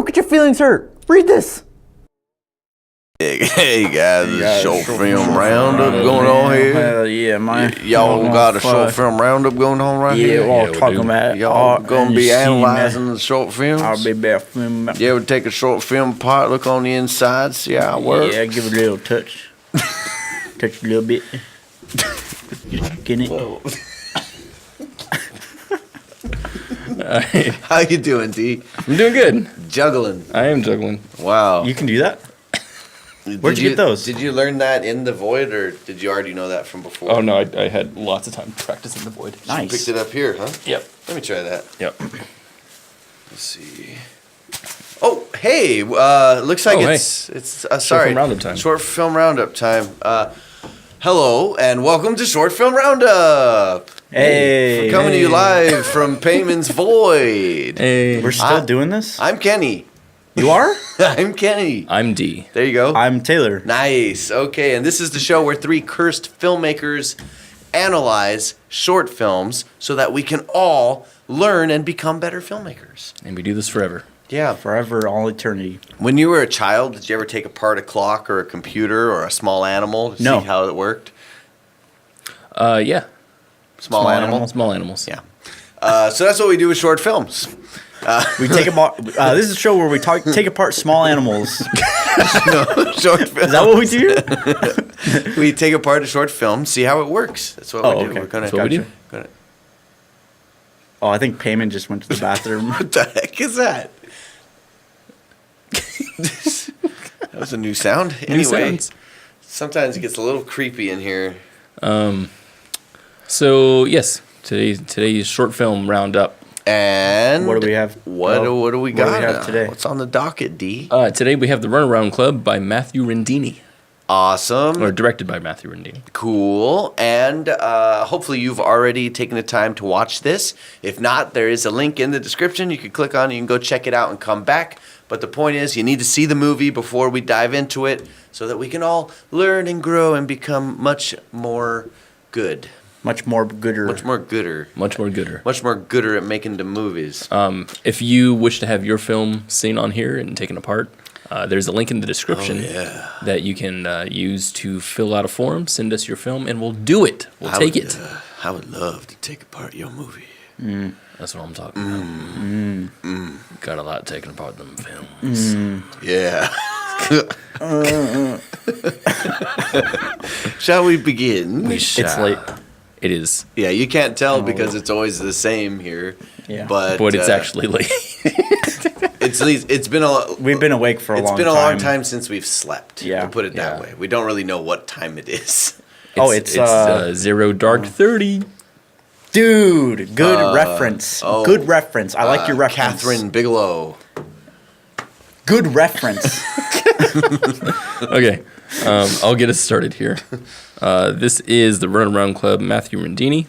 Don't get your feelings hurt. Read this. Hey guys, this short film roundup going on here. Hell yeah, man. Y'all got a short film roundup going on right here? Yeah, we're all talking about Y'all gonna be and analyzing the short films? I'll be back from. You ever take a short film apart, look on the inside, see how it works? Yeah, give it a little touch. Touch a little bit. Get it? How you doing, D? I'm doing good. Juggling. I am juggling. Wow. You can do that? Where'd you get those? Did you learn that in the void, or did you already know that from before? Oh no, I had lots of time practicing the void. You picked it up here, huh? Yep. Let me try that. Yep. Let's see. Oh, hey. Looks like it's sorry. Short film roundup time. Short film roundup time. Hello and welcome to Short Film Roundup. Hey. We're coming to you live from Payman's Void. Hey. We're still doing this? I'm Kenny. You are? I'm Kenny. I'm D. There you go. I'm Taylor. Nice. Okay, and this is the show where three cursed filmmakers analyze short films so that we can all learn and become better filmmakers. And we do this forever. Yeah. Forever, all eternity. When you were a child, did you ever take apart a clock or a computer or a small animal to see how it worked? Yeah. Small animals? Small animals. Yeah. So that's what we do with short films. We take apart. This is a show where we take apart small animals. No, short film. Is that what we do? We take apart a short film, see how it works. That's what we do. Okay. We're gonna, That's what we do. Oh, I think Payman just went to the bathroom. What the heck is that? That was a new sound. Anyway, sometimes it gets a little creepy in here. So yes, today's short film roundup. And What do we have? What do we got? What do we have today? What's on the docket, D? Today we have the Runaround Club by Matthew Rindini, Awesome. or directed by Matthew Rindini. Cool. And hopefully you've already taken the time to watch this. If not, there is a link in the description. You can click on it. You can go check it out and come back. But the point is, you need to see the movie before we dive into it so that we can all learn and grow and become much more good. Much more gooder. Much more gooder. Much more gooder. Much more gooder at making the movies. If you wish to have your film seen on here and taken apart, there's a link in the description that you can use to fill out a form, send us your film, and we'll do it. We'll take it. I would love to take apart your movie. That's what I'm talking about. Got a lot taken apart them films. Yeah. Shall we begin? It's late. It is. Yeah, you can't tell because it's always the same here. Yeah. But It's actually late. it's been a We've been awake for a long time. It's been a long time since we've slept. Yeah. We'll put it that Yeah. way. We don't really know what time it is. It's 0 dark 30. Dude, good reference. Good reference. I like your reference. Catherine Bigelow. Good reference. Okay, I'll get us started here. This is the Runaround Club, Matthew Rindini.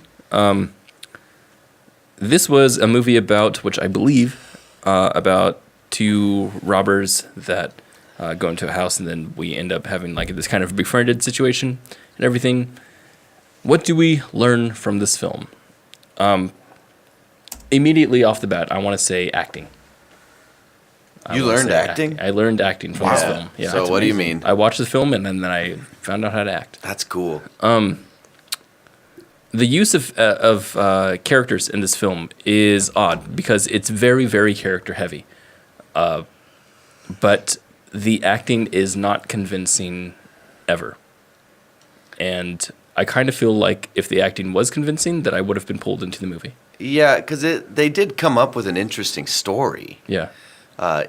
This was a movie about, which I believe, about two robbers that go into a house, and then we end up having like this kind of befriended situation and everything. What do we learn from this film? Immediately off the bat, I want to say acting. You learned acting? I learned acting from this film. Yeah. So what do you mean? I watched the film and then I found out how to act. That's cool. The use of characters in this film is odd because it's very, very character heavy. But the acting is not convincing ever. And I kind of feel like if the acting was convincing, that I would have been pulled into the movie. Yeah, because they did come up with an interesting story. Yeah.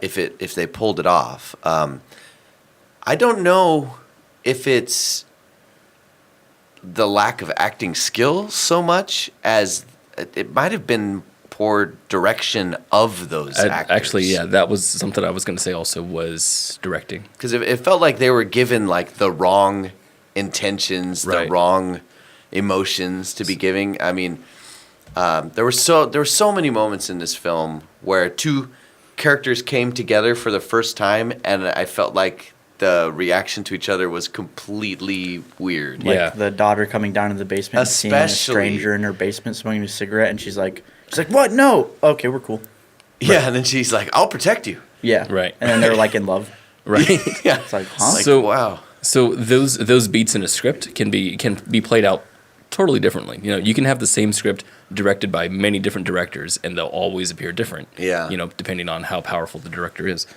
If they pulled it off. I don't know if it's the lack of acting skill so much as it might have been poor direction of those actors. Actually, yeah, that was something I was going to say also was directing. Because it felt like they were given like the wrong intentions, the wrong emotions to be giving. I mean, there were so many moments in this film where two characters came together for the first time, and I felt like the reaction to each other was completely weird. Like the daughter coming down to the basement and seeing a stranger in her basement smoking a cigarette, and she's like, what? No. Okay, we're cool. Yeah, and then she's like, "I'll protect you." Yeah. Right. And then they're like in love. Right. Yeah. It's like, huh? Like, So- wow. So those beats in a script can be played out totally differently. You know, you can have the same script directed by many different directors, and they'll always appear different. Yeah. You know, depending on how powerful the director is.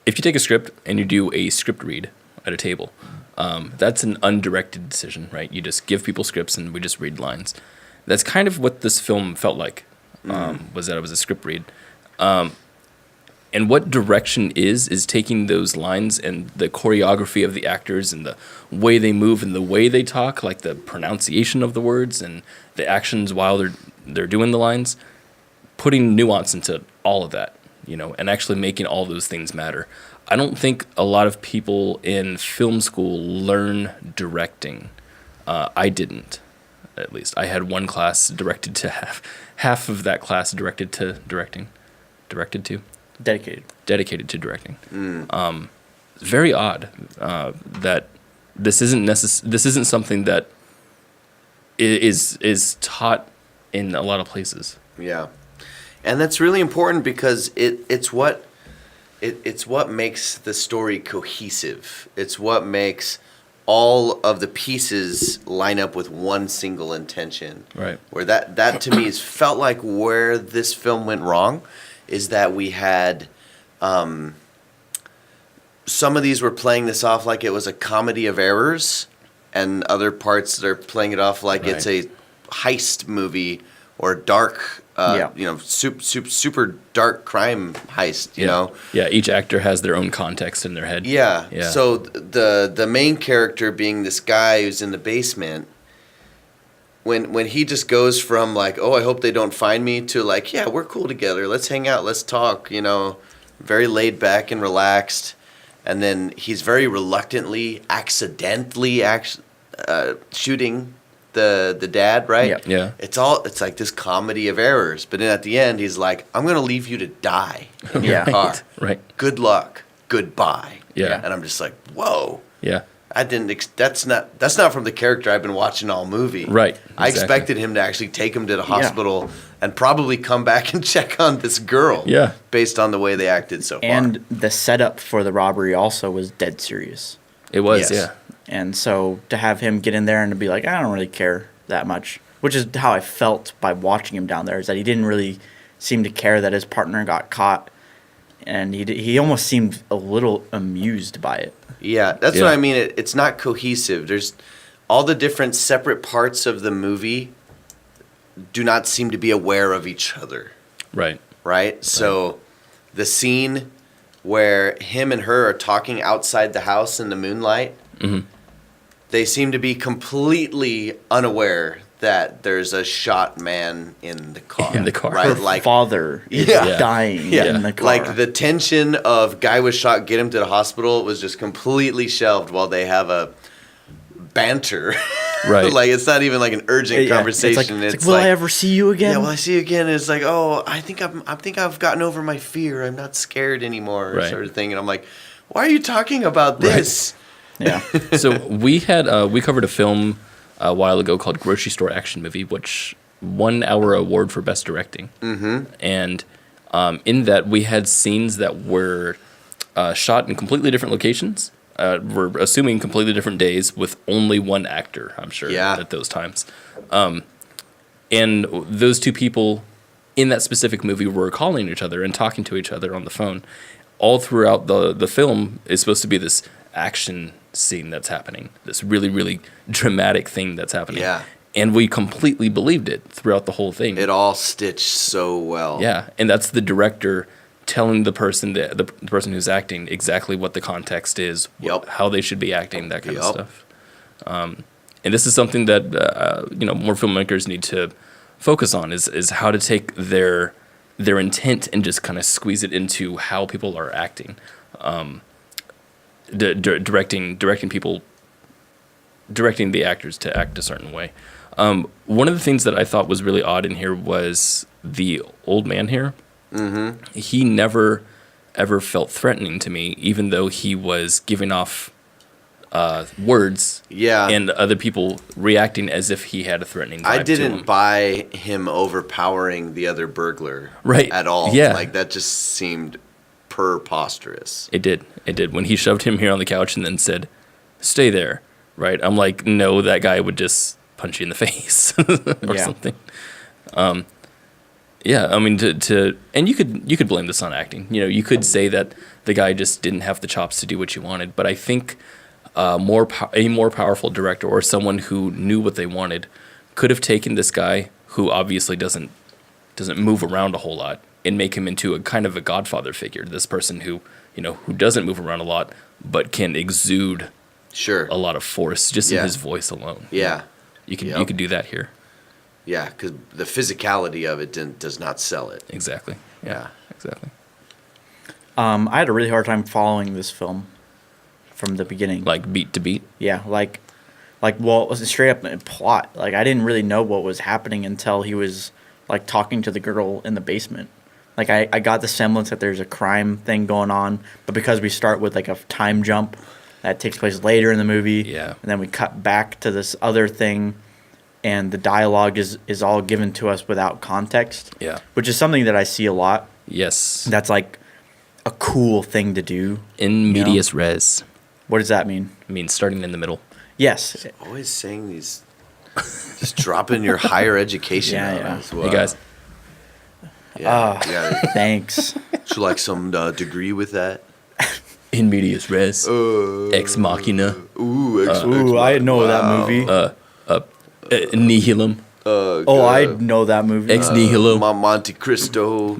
If you take a script and you do a script read at a table, that's an undirected decision, right? You just give people scripts and we just read lines. That's kind of what this film felt like. Was that it was a script read. And what direction is taking those lines and the choreography of the actors and the way they move and the way they talk, like the pronunciation of the words and the actions while they're doing the lines, putting nuance into all of that, you know, and actually making all those things matter. I don't think a lot of people in film school learn directing. I didn't, at least. I had one class directed to half of that class directed to directing. Dedicated to directing. Very odd that this isn't something that is taught in a lot of places. Yeah, and that's really important because it's what makes the story cohesive. It's what makes all of the pieces line up with one single intention. Right. Where that to me is felt like where this film went wrong is that we had some of these were playing this off like it was a comedy of errors, and other parts they're playing it off like it's a heist movie or dark, super dark crime heist. You know. Yeah. Each actor has their own context in their head. Yeah. Yeah. So the main character being this guy who's in the basement. When he just goes from like, oh, I hope they don't find me, to like, yeah, we're cool together. Let's hang out. Let's talk. You know, very laid back and relaxed. And then he's very reluctantly, accidentally shooting the dad, right? Yeah. It's like this comedy of errors. But then at the end, he's like, I'm going to leave you to die in your car. Right. Good luck. Goodbye. Yeah. And I'm just like, whoa. Yeah. I didn't. That's not from the character I've been watching all movie. Right. I Exactly. expected him to actually take him to the hospital and probably come back and check on this girl. Yeah. Based on the way they acted so far. And the setup for the robbery also was dead serious. It was. Yes. Yeah. And so to have him get in there and to be like, I don't really care that much, which is how I felt by watching him down there, is that he didn't really seem to care that his partner got caught. And he almost seemed a little amused by it. Yeah, that's what I mean. It's not cohesive. There's all the different separate parts of the movie do not seem to be aware of each other. Right? So the scene where him and her are talking outside the house in the moonlight, they seem to be completely unaware that there's a shot man in the car. Right? Her like father is dying in the car. Like the tension of guy was shot, get him to the hospital was just completely shelved while they have a banter. Right. Like it's not even like an urgent conversation. It's like, will I ever see you again? Yeah, will I see you again? And it's like, oh, I think I've gotten over my fear. I'm not scared anymore, sort of thing. And I'm like, why are you talking about this? Yeah. So we covered a film a while ago called Grocery Store Action Movie, which won our award for best directing. And in that we had scenes that were shot in completely different locations. We're assuming completely different days with only one actor, I'm sure, at those times. And those two people in that specific movie were calling each other and talking to each other on the phone. All throughout the film is supposed to be this action scene that's happening, this really, really dramatic thing that's happening. Yeah. And we completely believed it throughout the whole thing. It all stitched so well. Yeah, and that's the director telling the person the person who's acting exactly what the context is, how they should be acting, that kind of stuff. And this is something that more filmmakers need to focus on is how to take their intent and just kind of squeeze it into how people are acting. Directing the actors to act a certain way. One of the things that I thought was really odd in here was the old man here. He never ever felt threatening to me, even though he was giving off words. Yeah. And other people reacting as if he had a threatening vibe I to didn't him. buy him overpowering the other burglar Right. at all. Yeah. Like, that just seemed preposterous. It did. It did. When he shoved him here on the couch and then said, "Stay there," right? I'm like, no, that guy would just punch you in the face or something. Yeah, I mean, and you could blame this on acting. You know, you could say that the guy just didn't have the chops to do what you wanted. But I think a more powerful director or someone who knew what they wanted could have taken this guy who obviously doesn't move around a whole lot and make him into a kind of a godfather figure. This person who, you know, who doesn't move around a lot but can exude Sure. a lot of force just in Yeah. his voice alone. Yeah. You could Yep. you could do that here. Yeah, because the physicality of it does not sell it. Exactly. Yeah. Yeah. Exactly. I had a really hard time following this film from the beginning. Like beat to beat. Yeah, well, it was straight up a plot. Like, I didn't really know what was happening until he was like talking to the girl in the basement. Like, I got the semblance that there's a crime thing going on, but because we start with like a time jump that takes place later in the movie, Yeah. and then we cut back to this other thing, and the dialogue is all given to us without context. Yeah. Which is something that I see a lot. Yes. That's like a cool thing to do. In you know? medias res. What does that mean? I mean, starting in the middle. Yes. Always saying these, just dropping your higher education Yeah, on yeah. us. Hey guys, Yeah. Yeah. Thanks. Would you like some degree with that? in medias res. Ex machina. Ooh, Ooh, I know that movie. Nihilum. Oh, I know that movie. Ex nihilo. Monte Cristo.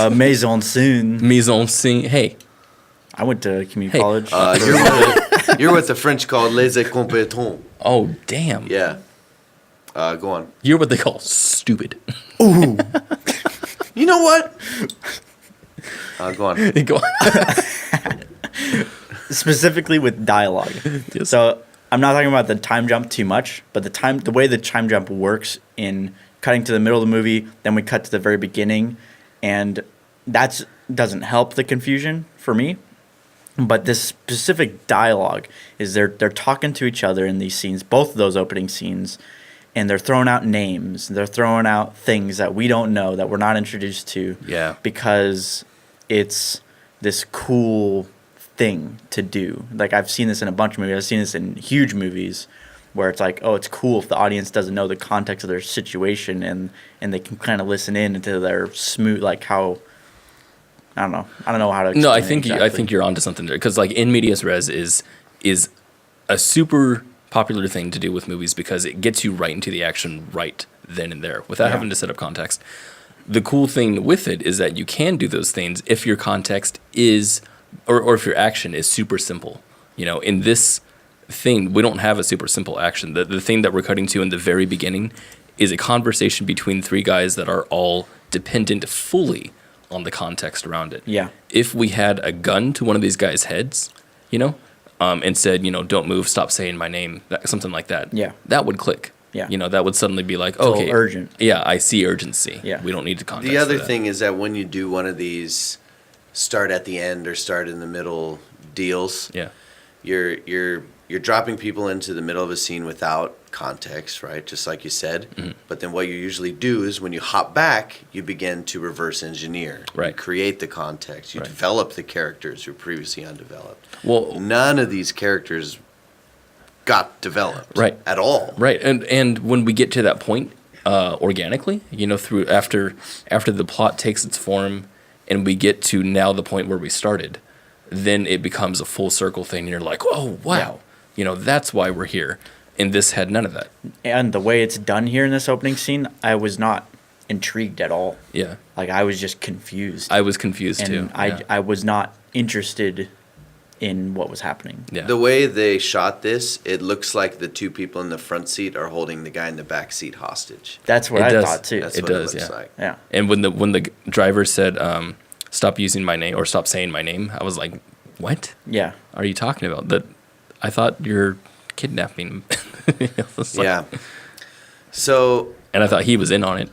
Maison Soon. Mise en scene. Hey. I went to community Hey, college. You're what the French call les incompétents. Oh, damn. Yeah. Go on. You're what they call stupid. You know what? Go on. Go on. Specifically with dialogue. Yes. So I'm not talking about the time jump too much, but the way the time jump works in cutting to the middle of the movie, then we cut to the very beginning, and that doesn't help the confusion for me. But this specific dialogue is they're talking to each other in these scenes, both of those opening scenes, and they're throwing out names, they're throwing out things that we don't know, that we're not introduced to, Yeah. because it's this cool thing to do. Like, I've seen this in a bunch of movies. I've seen this in huge movies where it's like, oh, it's cool if the audience doesn't know the context of their situation and they can kind of listen in into their smooth, like how. I don't know how to explain No, I it think exactly. you're onto something there, because like in medias res is a super popular thing to do with movies because it gets you right into the action right then and there without having to set up context. The cool thing with it is that you can do those things if your context is or if your action is super simple. You know, in this thing, we don't have a super simple action. The thing that we're cutting to in the very beginning is a conversation between three guys that are all dependent fully on the context around it. Yeah. If we had a gun to one of these guys' heads, you know, and said, you know, don't move, stop saying my name, something like that. Yeah. That would click. Yeah. You know, that would suddenly be like, a little okay. urgent. Yeah, I see urgency. Yeah. We don't need to context The other for that. thing is that when you do one of these start at the end or start in the middle deals, Yeah. you're dropping people into the middle of a scene without context, right? Just like you said. Mm-hmm. But then what you usually do is when you hop back, you begin to reverse engineer. You Right. create the context. You Right. develop the characters who are previously undeveloped. Well, None of these characters got developed Right. at all. right. And when we get to that point, organically, you know, through after the plot takes its form and we get to now the point where we started, then it becomes a full circle thing and you're like, oh wow. Yeah. You know, that's why we're here. And this had none of that. And the way it's done here in this opening scene, I was not intrigued at all. Yeah. Like, I was just confused. I was confused and too. I was not interested in what was happening. Yeah. The way they shot this, it looks like the two people in the front seat are holding the guy in the back seat hostage. That's what It I does. thought too. That's It what does, it looks yeah. like. Yeah. And when the driver said, stop using my name or stop saying my name, I was like, what Yeah. are you talking about? That I thought you're kidnapping. It's like- Yeah. So And I thought he was in on it.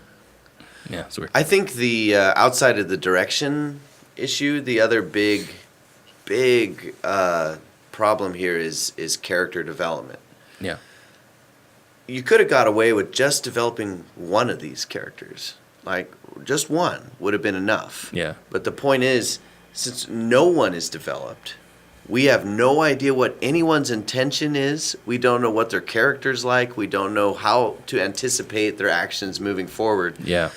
Yeah, it's weird. I think the outside of the direction issue, the other big problem here is character development. Yeah. You could have got away with just developing one of these characters. Like, just one would have been enough. Yeah. But the point is, since no one is developed, we have no idea what anyone's intention is. We don't know what their character's like. We don't know how to anticipate their actions moving forward. Yeah.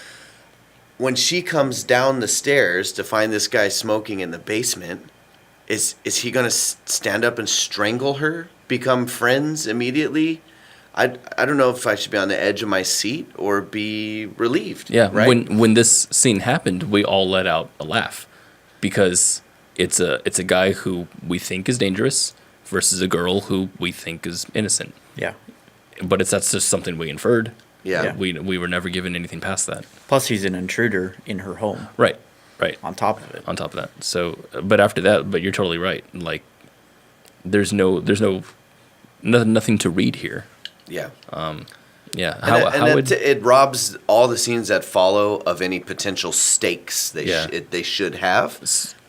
When she comes down the stairs to find this guy smoking in the basement, is he going to stand up and strangle her? Become friends immediately? I don't know if I should be on the edge of my seat or be relieved. Yeah. Right? When this scene happened, we all let out a laugh because it's a guy who we think is dangerous versus a girl who we think is innocent. Yeah. But that's just something we inferred. Yeah. We were never given anything past that. Plus, he's an intruder in her home. Right. On top of it. On top of that. So, but after that, but you're totally right. Like, there's nothing to read here. Yeah. Yeah. It robs all the scenes that follow of any potential stakes they should have,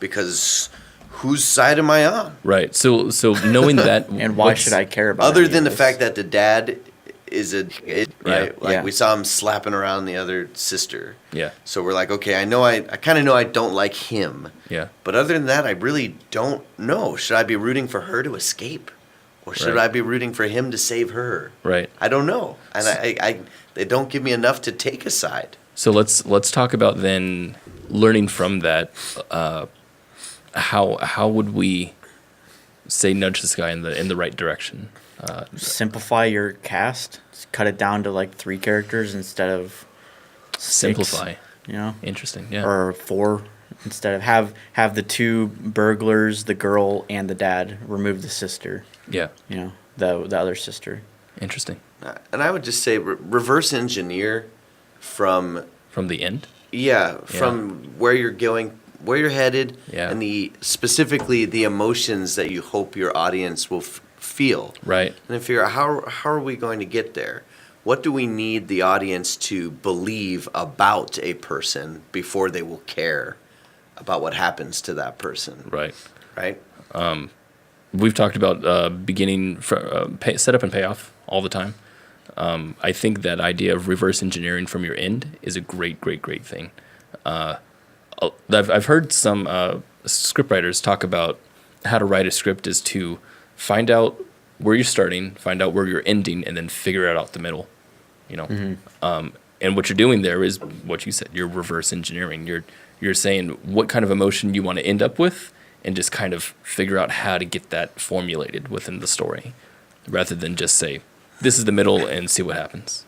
because whose side am I on? Right. So knowing that, And why should I care about Other any than the of this? fact that the dad is right? Yeah. Like Yeah. we saw him slapping around the other sister. Yeah. So we're like, okay, I kind of know I don't like him. Yeah. But other than that, I really don't know. Should I be rooting for her to escape? Or should Right. I be rooting for him to save her? Right. I don't know. And they don't give me enough to take a side. So let's talk about then learning from that. How would we say nudge this guy in the right direction? Simplify your cast. Just cut it down to like 3 characters instead of 6, Simplify. You know, Interesting. Yeah. or 4 instead of have the 2 burglars, the girl and the dad. Remove the sister. Yeah. You know, the other sister. Interesting. And I would just say reverse engineer from From the end. from where you're going, where you're headed, Yeah. and specifically the emotions that you hope your audience will feel. Right. And then figure out how are we going to get there? What do we need the audience to believe about a person before they will care about what happens to that person? Right. Right? We've talked about beginning setup and payoff all the time. I think that idea of reverse engineering from your end is a great thing. I've heard some scriptwriters talk about how to write a script is to find out where you're starting, find out where you're ending, and then figure it out the middle. You know, and what you're doing there is what you said. You're reverse engineering. You're saying what kind of emotion you want to end up with, and just kind of figure out how to get that formulated within the story, rather than just say this is the middle and see what happens.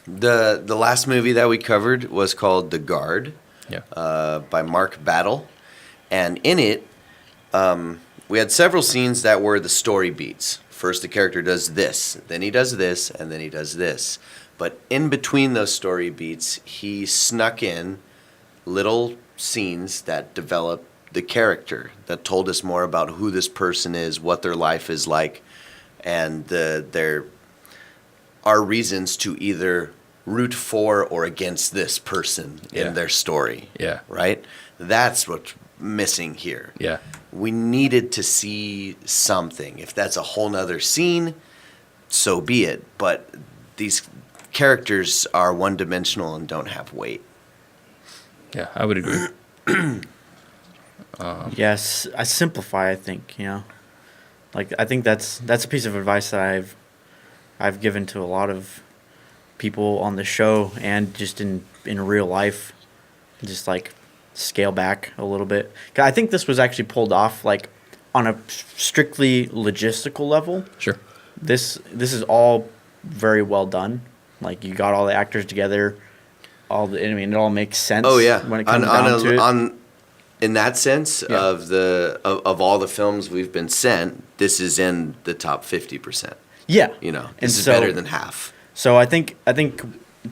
The last movie that we covered was called The Guard. Yeah. By Mark Battle. And in it, we had several scenes that were the story beats. First, the character does this, then he does this, and then he does this. But in between those story beats, he snuck in little scenes that developed the character, that told us more about who this person is, what their life is like, and there are reasons to either root for or against this person in their story. Yeah. Right? That's what's missing here. Yeah. We needed to see something. If that's a whole nother scene, so be it. But these characters are one-dimensional and don't have weight. Yeah, I would agree. Yes, I simplify. I think like I think that's a piece of advice that I've given to a lot of people on the show and just in real life. Just like scale back a little bit. 'Cause I think this was actually pulled off like on a strictly logistical level. Sure. This is all very well done. Like you got all the actors together. It all makes sense. Oh yeah, when it comes down to it. In that sense of all the films we've been sent, this is in the top 50%. Yeah. This is better than half. So I think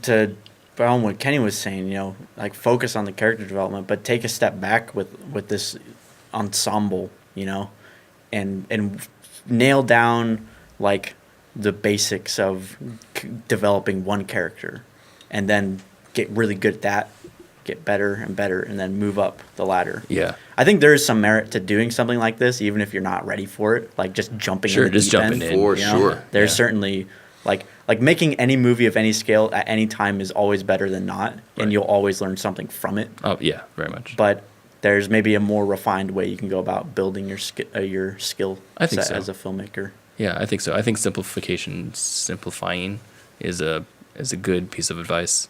to on what Kenny was saying, like focus on the character development, but take a step back with this ensemble, and nail down like the basics of developing one character, and then get really good at that, get better and better, and then move up the ladder. Yeah. I think there is some merit to doing something like this, even if you're not ready for it. Like just jumping in the just deep jumping end. in. For you know? sure. There's Yeah. certainly like making any movie of any scale at any time is always better than not, and you'll always learn something from it. Oh yeah, very much. But there's maybe a more refined way you can go about building your skill I think set so. as a filmmaker. Yeah, I think so. I think simplifying is a good piece of advice.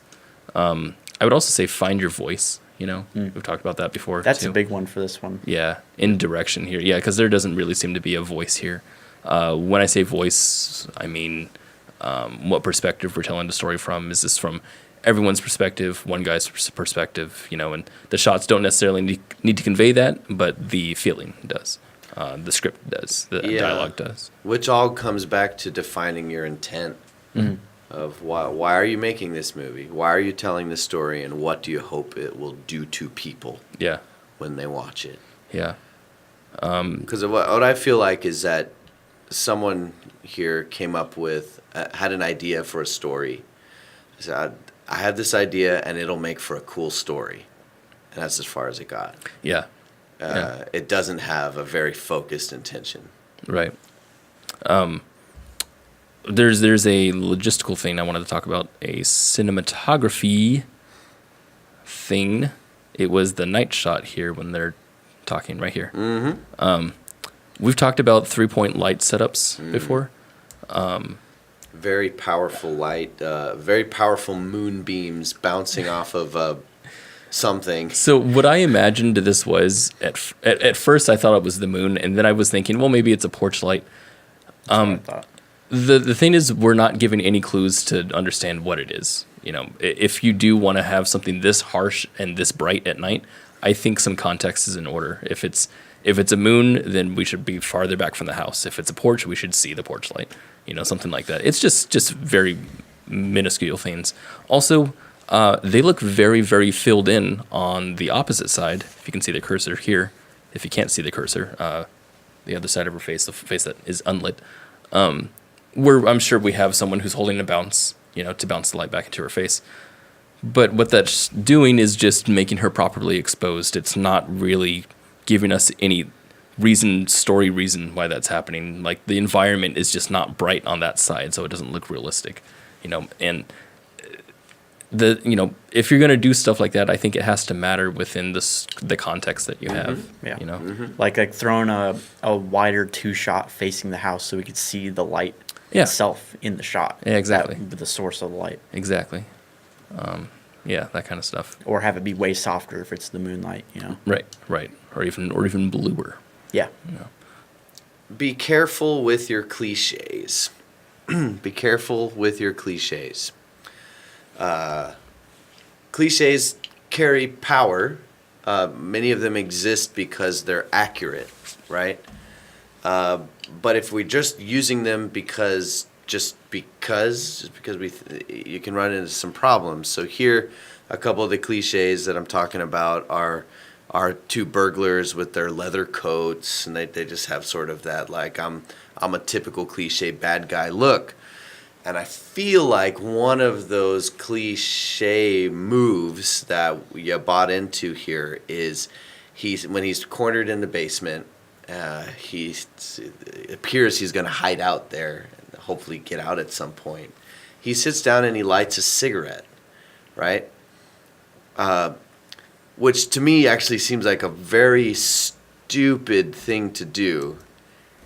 I would also say find your voice. You know, we've talked about that before. That's too. a big one for this one. Yeah, in direction here. Yeah, because there doesn't really seem to be a voice here. When I say voice, I mean what perspective we're telling the story from. Is this from everyone's perspective, one guy's perspective? You know, and the shots don't necessarily need to convey that, but the feeling does. The script does. The dialogue does. Which all comes back to defining your intent of why are you making this movie? Why are you telling this story? And what do you hope it will do to people Yeah, when they watch it? yeah. Because what I feel like is that someone here came up with, had an idea for a story. Said, I have this idea and it'll make for a cool story. And that's as far as it got. Yeah. It doesn't have a very focused intention. Right. There's a logistical thing I wanted to talk about, a cinematography thing. It was the night shot here when they're talking right here. Mm-hmm. We've talked about 3-point light setups before. Very powerful light, very powerful moonbeams bouncing off of something. So what I imagined this was, at first I thought it was the moon, and then I was thinking, well, maybe it's a porch light. That's what I thought. The thing is, we're not given any clues to understand what it is. You know, if you do want to have something this harsh and this bright at night, I think some context is in order. If it's a moon, then we should be farther back from the house. If it's a porch, we should see the porch light. You know, something like that. It's just very minuscule things. Also, they look very, very filled in on the opposite side. If you can see the cursor here. If you can't see the cursor, the other side of her face, the face that is unlit. Where I'm sure we have someone who's holding a bounce, you know, to bounce the light back into her face. But what that's doing is just making her properly exposed. It's not really giving us any story reason why that's happening. Like, the environment is just not bright on that side, so it doesn't look realistic, you know. And if you're gonna do stuff like that, I think it has to matter within the context that you have. Yeah. You know. Like throwing a wider 2-shot facing the house so we could see the light itself in the shot. Yeah, exactly. The source of the light. Exactly. Yeah, that kind of stuff. Or have it be way softer if it's the moonlight, you know. Right. Or even bluer. Yeah. Be careful with your cliches. Be careful with your cliches. Cliches carry power. Many of them exist because they're accurate, right? But if we're just using them because you can run into some problems. So here, a couple of the cliches that I'm talking about are two burglars with their leather coats, and they just have sort of that, like, I'm a typical cliche bad guy look. And I feel like one of those cliche moves that you bought into here is when he's cornered in the basement, it appears he's going to hide out there and hopefully get out at some point. He sits down and he lights a cigarette, right? Which to me actually seems like a very stupid thing to do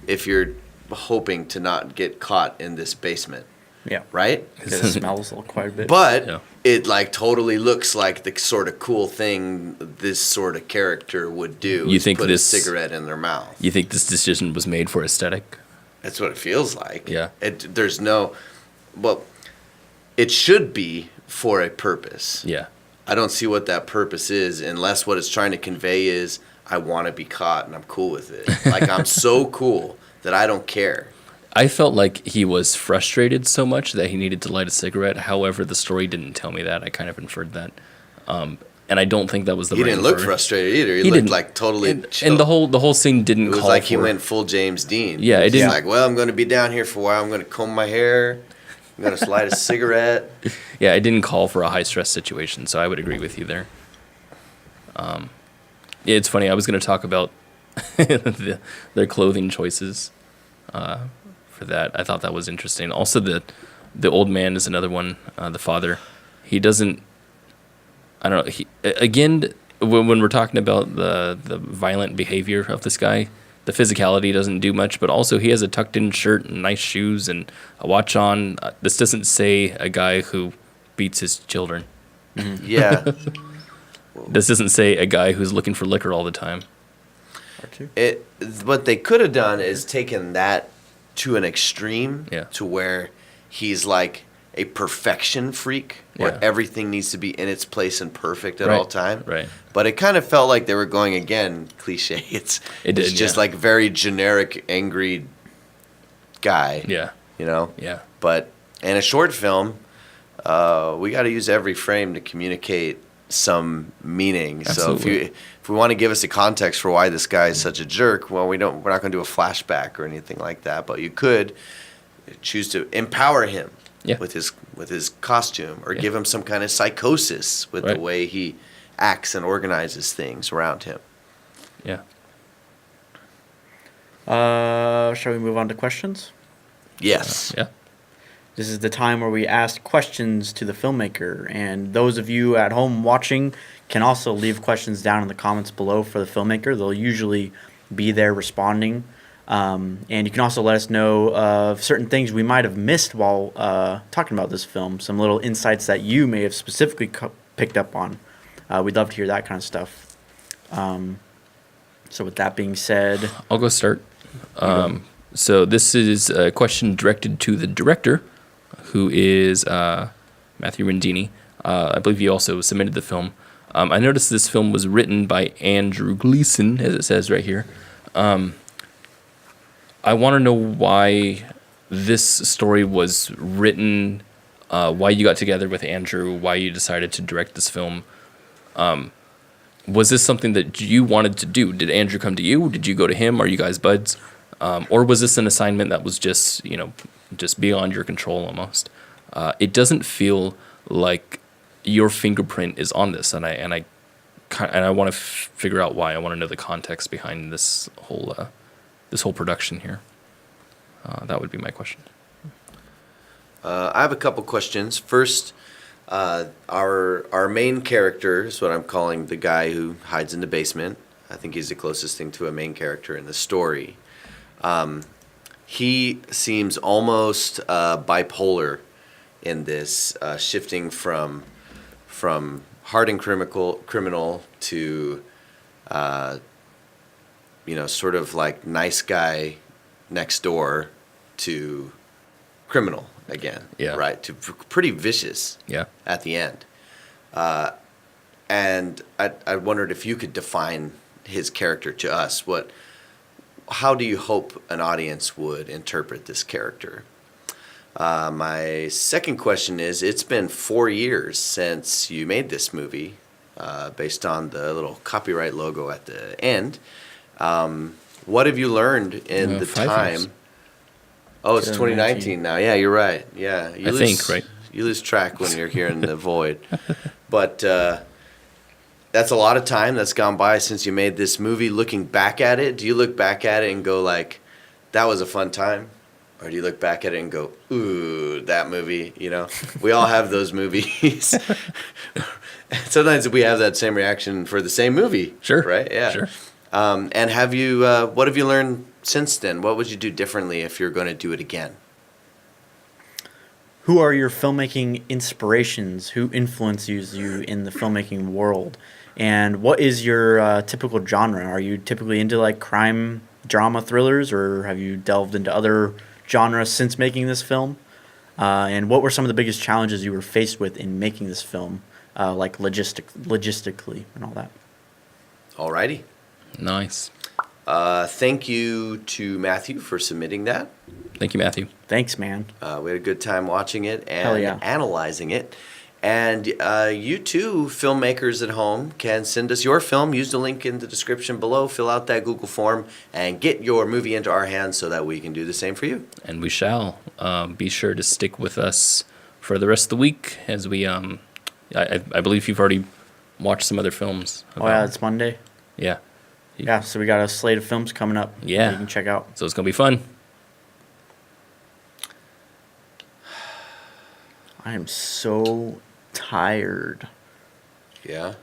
if you're hoping to not get caught in this basement. Yeah. Right? Because it smells quite a bit. But it like totally looks like the sort of cool thing this sort of character would do. You think put this a cigarette in their mouth? You think this decision was made for aesthetic? That's what it feels like. Yeah. It should be for a purpose. Yeah. I don't see what that purpose is unless what it's trying to convey is I want to be caught and I'm cool with it. Like, I'm so cool that I don't care. I felt like he was frustrated so much that he needed to light a cigarette. However, the story didn't tell me that. I kind of inferred that. And I don't think that was the right He didn't look infer. frustrated either. He looked didn't. like totally chill. And the whole scene didn't It was call like for he went full James Dean. Yeah, it He's didn't. like, well, I'm going to be down here for a while. I'm going to comb my hair. I'm going to light a cigarette. Yeah, it didn't call for a high stress situation, so I would agree with you there. Yeah, it's funny. I was going to talk about their clothing choices for that. I thought that was interesting. Also, the old man is another one. The father, he doesn't. I don't know. Again, when we're talking about the violent behavior of this guy, the physicality doesn't do much. But also, he has a tucked-in shirt and nice shoes and a watch on. This doesn't say a guy who beats his children. Yeah. This doesn't say a guy who's looking for liquor all the time. What they could have done is taken that to an extreme, Yeah. to where he's like a perfection freak, where Yeah. everything needs to be in its place and perfect at Right, all time. right. But it kind of felt like they were going, again, cliche. It's just yeah. like very generic, angry guy. Yeah. You know? Yeah. But in a short film, we got to use every frame to communicate some meaning. Absolutely. So if we want to give us a context for why this guy is such a jerk, well, we're not going to do a flashback or anything like that. But you could choose to empower him Yeah. with his costume, or Yeah. give him some kind of psychosis with Right. the way he acts and organizes things around him. Yeah. Shall we move on to questions? Yes. Yeah. This is the time where we ask questions to the filmmaker, and those of you at home watching can also leave questions down in the comments below for the filmmaker. They'll usually be there responding. And you can also let us know of certain things we might have missed while talking about this film, some little insights that you may have specifically picked up on. We'd love to hear that kind of stuff. So with that being said... I'll go start. So this is a question directed to the director, who is Matthew Rindini. I believe he also submitted the film. I noticed this film was written by Andrew Gleason, as it says right here. I want to know why this story was written, why you got together with Andrew, why you decided to direct this film. Was this something that you wanted to do? Did Andrew come to you? Did you go to him? Are you guys buds? Or was this an assignment that was just beyond your control almost? It doesn't feel like your fingerprint is on this, and I want to figure out why. I want to know the context behind this whole production here. That would be my question. I have a couple questions. First, our main character is what I'm calling the guy who hides in the basement. I think he's the closest thing to a main character in the story. He seems almost bipolar in this, shifting from hardened criminal to sort of like nice guy next door to criminal again. Yeah. Right. To pretty vicious. Yeah. At the end. And I wondered if you could define his character to us. How do you hope an audience would interpret this character? My second question is, it's been 4 years since you made this movie, based on the little copyright logo at the end. What have you learned in the 5 time? years. Oh, it's 2019 now. Yeah, you're right. Yeah, I think, right? You lose track when you're here in the void. But that's a lot of time that's gone by since you made this movie. Looking back at it, do you look back at it and go like, that was a fun time? Or do you look back at it and go, ooh, that movie, We all have those movies. Sometimes we have that same reaction for the same movie. Sure. Right? Yeah. Sure. And what have you learned since then? What would you do differently if you're going to do it again? Who are your filmmaking inspirations? Who influences you in the filmmaking world? And what is your typical genre? Are you typically into like crime, drama, thrillers, or have you delved into other genres since making this film? And what were some of the biggest challenges you were faced with in making this film, like logistically and all that? Alrighty. Nice. Thank you to Matthew for submitting that. Thank you, Matthew. Thanks, man. We had a good time watching it Hell and yeah. analyzing it. And you too, filmmakers at home, can send us your film. Use the link in the description below. Fill out that Google form and get your movie into our hands so that we can do the same for you. And we shall. Be sure to stick with us for the rest of the week as we, I believe you've already watch some other films. Oh yeah, it's Monday. Yeah. Yeah, so we got a slate of films coming up. Yeah. that you can check out. So it's gonna be fun. I am so tired. Yeah.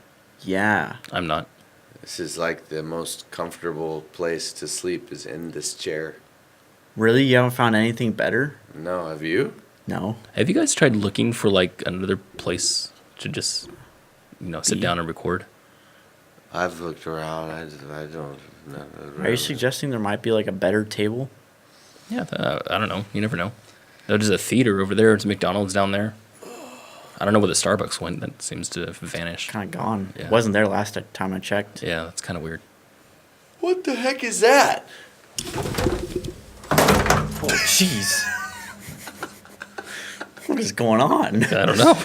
Yeah. I'm not. This is like the most comfortable place to sleep is in this chair. Really? You haven't found anything better? No, have you? No. Have you guys tried looking for like another place to just, sit down and record? I've looked around. I don't know. Are you suggesting there might be like a better table? Yeah, I don't know. You never know. There's a theater over there. There's a McDonald's down there. I don't know where the Starbucks went. That seems to have vanished. Kind of gone. Yeah. It wasn't there last time I checked. Yeah, that's kind of weird. What the heck is that? Oh, jeez. What is going on? I don't know.